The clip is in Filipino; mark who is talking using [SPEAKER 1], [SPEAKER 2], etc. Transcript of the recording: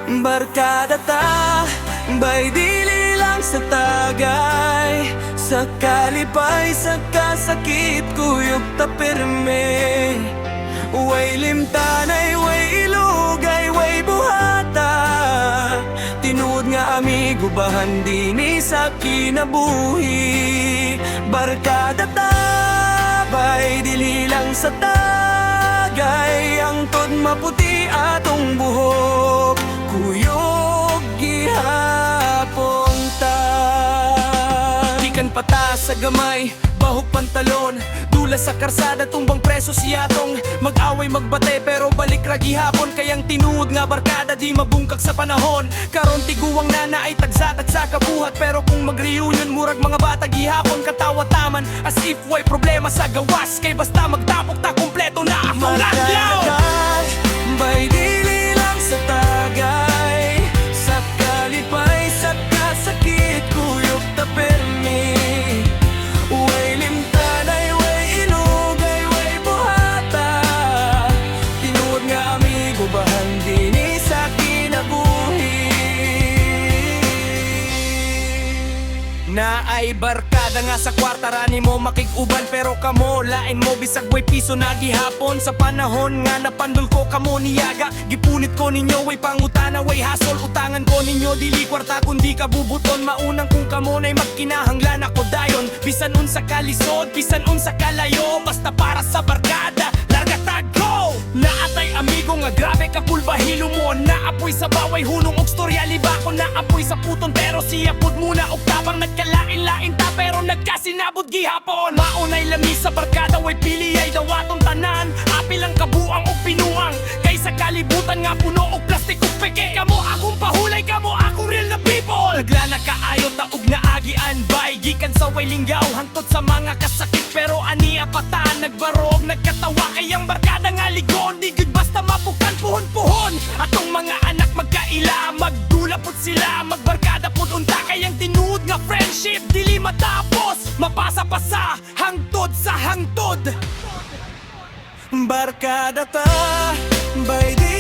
[SPEAKER 1] Barkada ta, bay dili lang sa tagay. Sa kalipay, sa kasakit, kuyog ta pirme. Way limtanay, way ilugay, way buhata. Tinuod nga amigo, bahan dini sa kinabuhi. Barkada ta, bay dili lang sa tagay. Ang tod maputi atong buhok, kuyog gihapon ta. Gikan pata sa gamay, bahog pantalon, dula sa karsada, tumbang preso siyatong. Mag-away magbate pero balik ra gihapon. Kayang tinuod nga barkada di mabungkag sa panahon. Karon tiguwang nana ay tagsatag sa kabuhat. Pero kung mag-reunion murag mga bata gihapon, katawa taman as if way problema sa gawas. Kay basta magtapok ta kumpleto na akong adlaw. Bay dili lang sa tagay, sa kalipay, sa kasakit, kuyog ta permi. Way limtanay, way inugay, way buhata. Tinuod nga amigo, bahan dini sa kinabuhi. Na ay barkada nga sa kwarta rani mo makig-uban, pero kamo lain mo bisag way piso na gihapon. Sa panahon nga napandol ko kamo niyaga, gipunit ko ninyo way pangutana, way hasol. Utangan ko ninyo dili kwarta kundi kabubuton. Maunang kung kamo nay magkinahanglan ako dayon. Bisan unsa kalisod, bisan unsa kalayo, basta para sa barkada larga tagko. Naatay amigo nga grabe ka pulbahilo mo. Naapoy sa baway hunong og storya libako. Naapoy sa puton pero siya pud muna og tabang. Nagkalain-lain ta pero nagkasinabot gihapon. Maunay lami sa barkada, way pili ay dawatong tanan. Apil ang kabuang og pinuang, kaysa kalibutan nga puno og plastik ug peke. Kamo akong pahulay, kamo akong real na people. Naglana kaayo taog na agian bay, gikan sa way linggaw hangtod sa mga kasakit. Pero aniya pataan nagbarog, nagkatawa kayang barkada nga ligon. Di gud basta mapukan puhon-puhon. Atong mga anak magkaila, magdulapot sila, magbarkada pud unta. Kayang tinuod nga friendship dili matapos, mapasa pa sa hangtod sa hangtod. Barkada ta, bay di